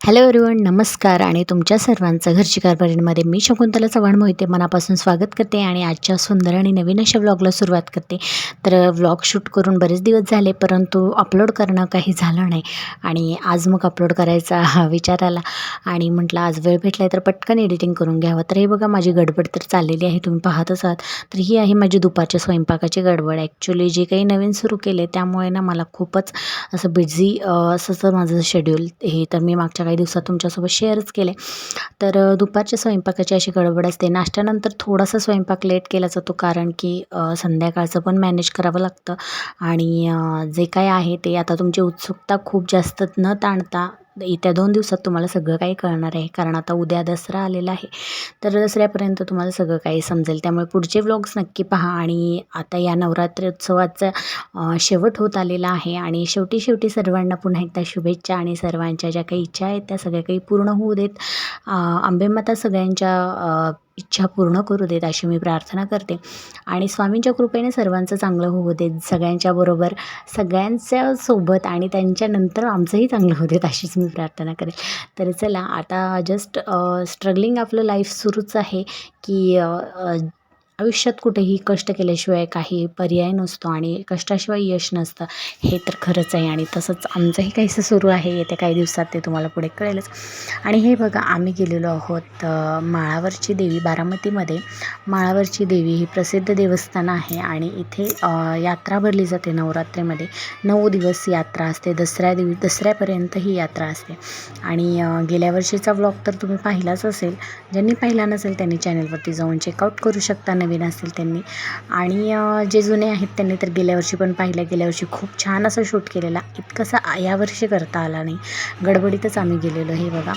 Hello everyone, नमस्कार आणि तुमच्या सर्वांचं घरची कारभारीमध्ये मी शकुंतला चव्हाण मोहिते मनापासून स्वागत करते आणि आजच्या सुंदर आणि नवीन अशा व्लॉगला सुरुवात करते. तर व्लॉग शूट करून बरेच दिवस झाले, परंतु अपलोड करणं काही झालं नाही आणि आज मग अपलोड करायचा विचार आला आणि म्हटलं आज वेळ भेटला तर पटकन एडिटिंग करून घ्यावं. तर हे बघा, माझी गडबड तर चाललेली आहे, तुम्ही पाहतच आहात. तर ही आहे माझी दुपारच्या स्वयंपाकाची गडबड. ॲक्च्युली जे काही नवीन सुरू केले त्यामुळे ना मला खूपच असं बिझी असं माझं शेड्यूल हे तर मी मागच्या काही दिवसात तुमच्यासोबत शेअरच केले. तर दुपारच्या स्वयंपाकाची अशी गडबड असते. नाश्त्यानंतर थोडासा स्वयंपाक लेट केला जातो, कारण की संध्याकाळचं पण मॅनेज करावं लागतं आणि जे काय आहे ते आता तुमची उत्सुकता खूप जास्त न ताणता येत्या 2 दिवसात तुम्हाला सगळं काही कळणार आहे, कारण आता उद्या दसरा आलेला आहे. तर दसऱ्यापर्यंत तुम्हाला सगळं काही समजेल, त्यामुळे पुढचे व्लॉग्स नक्की पहा. आणि आता या नवरात्रोत्सवाचा शेवट होत आलेला आहे आणि शेवटी सर्वांना पुन्हा एकदा शुभेच्छा आणि सर्वांच्या ज्या काही इच्छा आहेत त्या सगळ्या काही पूर्ण होऊ देत. अंबेमाता सगळ्यांच्या इच्छा पूर्ण करू देत अशी मी प्रार्थना करते आणि स्वामींच्या कृपेने सर्वांचं चांगलं होऊ देत, सगळ्यांच्या बरोबर सगळ्यांच्या सोबत आणि त्यांच्यानंतर आमचंही चांगलं होऊ देत अशीच मी प्रार्थना करेल. तर चला, आता जस्ट स्ट्रगलिंग आपलं लाईफ सुरूच आहे की आयुष्यात कुठेही कष्ट केल्याशिवाय काही पर्याय नसतो आणि कष्टाशिवाय यश नसतं, हे तर खरंच आहे. आणि तसंच आमचंही काहीसं सुरू आहे, येत्या काही दिवसात ते तुम्हाला पुढे कळेलच. आणि हे बघा, आम्ही गेलेलो आहोत माळावरची देवी, बारामतीमध्ये माळावरची देवी ही प्रसिद्ध देवस्थान आहे आणि इथे यात्रा भरली जाते नवरात्रीमध्ये. 9 दिवस यात्रा असते, दसऱ्यापर्यंत ही यात्रा असते. आणि गेल्या वर्षीचा व्लॉग तर तुम्ही पाहिलाच असेल, ज्यांनी पाहिला नसेल त्यांनी चॅनलवरती जाऊन चेकआउट करू शकता, नवीन असेल त्यांनी. आणि जे जुने आहेत त्यांनी तर गेल्या वर्षी पण पाहिलं. गेल्या वर्षी खूप छान असं शूट केलेला, इतकंसा यावर्षी करता आला नाही, गडबडीतच आम्ही गेलेलो. हे बघा,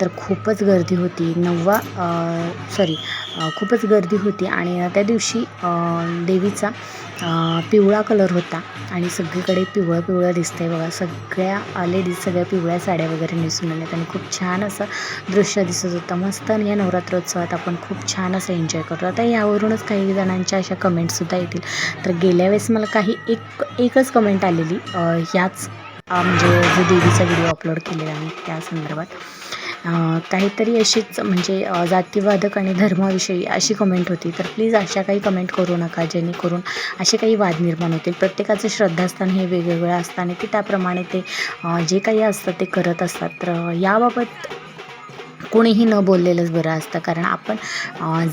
तर खूपच गर्दी होती. खूपच गर्दी होती आणि त्या दिवशी देवीचा पिवळा कलर होता आणि सगळीकडे पिवळं दिसतंय बघा. सगळ्या लेडीज सगळ्या पिवळ्या साड्या वगैरे नेसून आल्यात आणि खूप छान असं दृश्य दिसत होतं. मस्त. आणि या नवरात्रोत्सवात आपण खूप छान असं एन्जॉय करतो. आता यावरूनच काही जणांच्या अशा कमेंट्ससुद्धा येतील. तर गेल्या वेळेस मला एकच कमेंट आलेली ह्याच म्हणजे जो देवीचा व्हिडिओ अपलोड केलेला आहे त्या संदर्भात काहीतरी अशीच म्हणजे जातीवादक आणि धर्माविषयी अशी कमेंट होती. तर प्लीज अशा काही कमेंट करू नका, जेणेकरून असे काही वाद निर्माण होतील. प्रत्येकाचं श्रद्धास्थान हे वेगवेगळं असतं आणि ते त्याप्रमाणे ते जे काही असतं ते करत असतात. तर याबाबत कोणीही न बोललेलंच बरं असतं, कारण आपण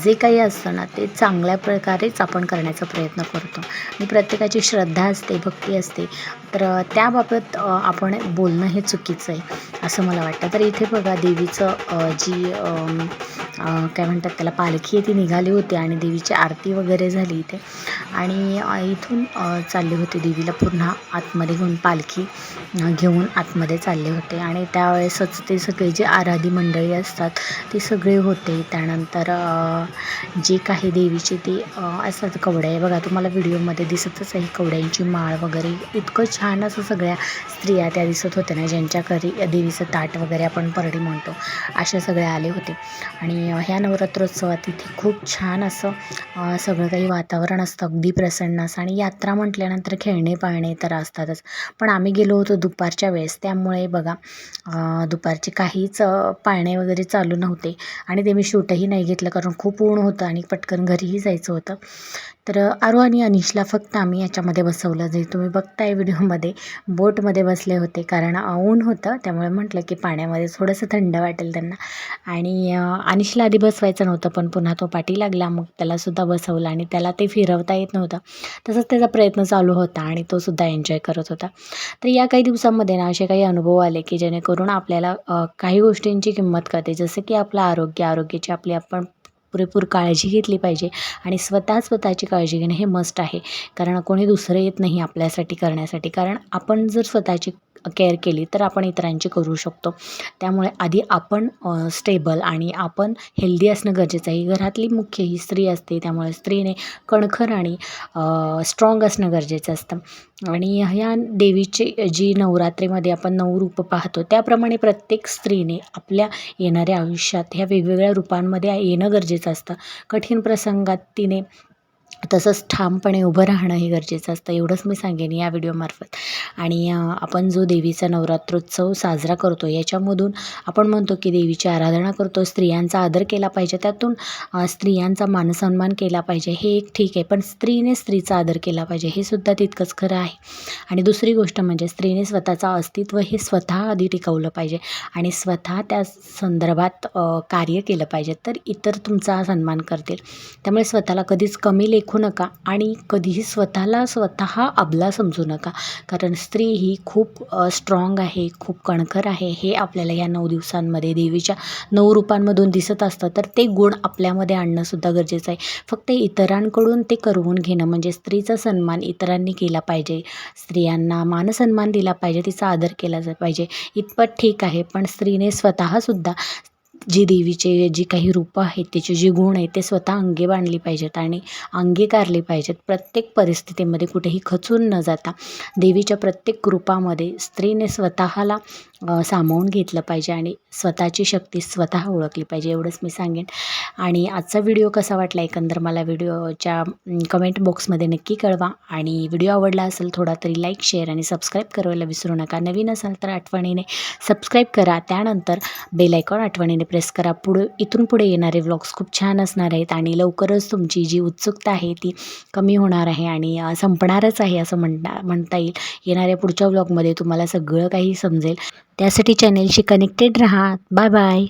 जे काही असतं ना ते चांगल्या प्रकारेच आपण करण्याचा प्रयत्न करतो आणि प्रत्येकाची श्रद्धा असते, भक्ती असते. तर त्याबाबत आपण बोलणं हे चुकीचं आहे असं मला वाटतं. तर इथे बघा, देवीचं जी काय म्हणतात त्याला, पालखी आहे ती निघाली होती आणि देवीची आरती वगैरे झाली इथे. आणि इथून चालले होते देवीला पुन्हा आतमध्ये घेऊन, पालखी घेऊन आतमध्ये चालले होते. आणि त्यावेळेसच ते सगळे जे आराधी मंडळी असतात ते सगळे होते. त्यानंतर जे काही देवीचे ते असतात कवड्या आहे बघा, तुम्हाला व्हिडिओमध्ये दिसतच आहे, कवड्यांची माळ वगैरे इतकं छान असं सगळ्या स्त्रिया त्या दिसत होत्या ना, ज्यांच्या घरी देवीचं ताट वगैरे आपण परडी म्हणतो, अशा सगळ्या आले होते. आणि ह्या नवरात्रोत्सवात इथे खूप छान असं सगळं काही वातावरण असतं, अगदी प्रसन्न असं. आणि यात्रा म्हटल्यानंतर खेळणे पाळणे तर असतातच, पण आम्ही गेलो होतो दुपारच्या वेळेस, त्यामुळे बघा दुपारचे काहीच पाळणे वगैरे चालू नव्हते आणि ते मी शूटही नाही घेतलं, कारण खूप ऊन होतं आणि पटकन घरीही जायचं होतं. तर आरू आणि अनिशला फक्त आम्ही याच्यामध्ये बसवलं, जे तुम्ही बघताय व्हिडिओमध्ये, बोटमध्ये बसले होते, कारण ऊन होतं त्यामुळे म्हटलं की पाण्यामध्ये थोडंसं थंड वाटेल त्यांना. आणि अनिशला आधी बसवायचं नव्हतं, पण पुन्हा तो पाठी लागला, मग त्यालासुद्धा बसवलं आणि त्याला ते फिरवता येत नव्हतं, तसंच त्याचा प्रयत्न चालू होता आणि तो सुद्धा एन्जॉय करत होता. तर या काही दिवसांमध्ये ना असे काही अनुभव आले की जेणेकरून आपल्याला काही गोष्टींची किंमत कळते, जसं की आपलं आरोग्याची आपण पुरेपूर काळजी घेतली पाहिजे आणि स्वतःची काळजी घेणं हे मस्ट आहे, कारण कोणी दुसरं येत नाही आपल्यासाठी करण्यासाठी. कारण आपण जर स्वतःची केअर केली तर आपण इतरांची करू शकतो. त्यामुळे आधी आपण स्टेबल आणि आपण हेल्दी असणं गरजेचं आहे. घरातली मुख्य ही स्त्री असते, त्यामुळे स्त्रीने कणखर आणि स्ट्रॉंग असणं गरजेचं असतं. आणि ह्या देवीची जी नवरात्रीमध्ये आपण 9 रूपं पाहतो, त्याप्रमाणे प्रत्येक स्त्रीने आपल्या येणाऱ्या आयुष्यात ह्या वेगवेगळ्या रूपांमध्ये येणं गरजेचं असतं. कठीण प्रसंगात तिने तसंच ठामपणे उभं राहणं हे गरजेचं असतं. एवढंच मी सांगेन या व्हिडिओमार्फत. आणि आपण जो देवीचा नवरात्रोत्सव साजरा करतो याच्यामधून आपण म्हणतो की देवीची आराधना करतो, स्त्रियांचा आदर केला पाहिजे, त्यातून स्त्रियांचा मानसन्मान केला पाहिजे, हे एक ठीक आहे. पण स्त्रीने स्त्रीचा आदर केला पाहिजे हे सुद्धा तितकंच खरं आहे. आणि दुसरी गोष्ट म्हणजे स्त्रीने स्वतःचं अस्तित्व हे स्वतः आधी टिकवलं पाहिजे आणि स्वतः त्या संदर्भात कार्य केलं पाहिजे, तर इतर तुमचा सन्मान करतील. त्यामुळे स्वतःला कधीच कमी लेखू नका आणि कधीही स्वतः अबला समजू नका. कारण स्त्री ही खूप स्ट्रॉंग आहे, खूप कणखर आहे, हे आपल्याला या 9 दिवसांमध्ये देवीच्या 9 रूपांमधून दिसत असतं. तर ते गुण आपल्यामध्ये आणणंसुद्धा गरजेचं आहे. फक्त इतरांकडून ते करवून घेणं म्हणजे स्त्रीचा सन्मान इतरांनी केला पाहिजे, स्त्रियांना मानसन्मान दिला पाहिजे, तिचा आदर केला पाहिजे, इतपत ठीक आहे. पण स्त्रीने स्वतःसुद्धा जी देवीचे जी काही रूपं आहेत, त्याचे जे गुण आहेत ते स्वतः अंगी बाणली पाहिजेत आणि अंगीकारली पाहिजेत. प्रत्येक परिस्थितीमध्ये कुठेही खचून न जाता देवीच्या प्रत्येक रूपामध्ये स्त्रीने स्वतःला सामावून घेतलं पाहिजे आणि स्वतःची शक्ती स्वतः ओळखली पाहिजे, एवढंच मी सांगेन. आणि आजचा व्हिडिओ कसा वाटला एकंदर मला व्हिडिओच्या कमेंट बॉक्समध्ये नक्की कळवा. आणि व्हिडिओ आवडला असेल थोडा तरी लाईक, शेअर आणि सबस्क्राईब करायला विसरू नका. नवीन असाल तर आठवणीने सबस्क्राईब करा, त्यानंतर बेल आयकॉन आठवणीने प्रेस करा. इथून पुढे येणारे व्लॉग्स खूप छान असणार आहेत आणि लवकरच तुमची जी उत्सुकता आहे ती कमी होणार आहे आणि संपणारच आहे असं म्हणता येईल. येणाऱ्या पुढच्या व्लॉगमध्ये तुम्हाला सगळं काही समजेल. त्यासाठी चॅनेलशी कनेक्टेड राहा. Bye bye.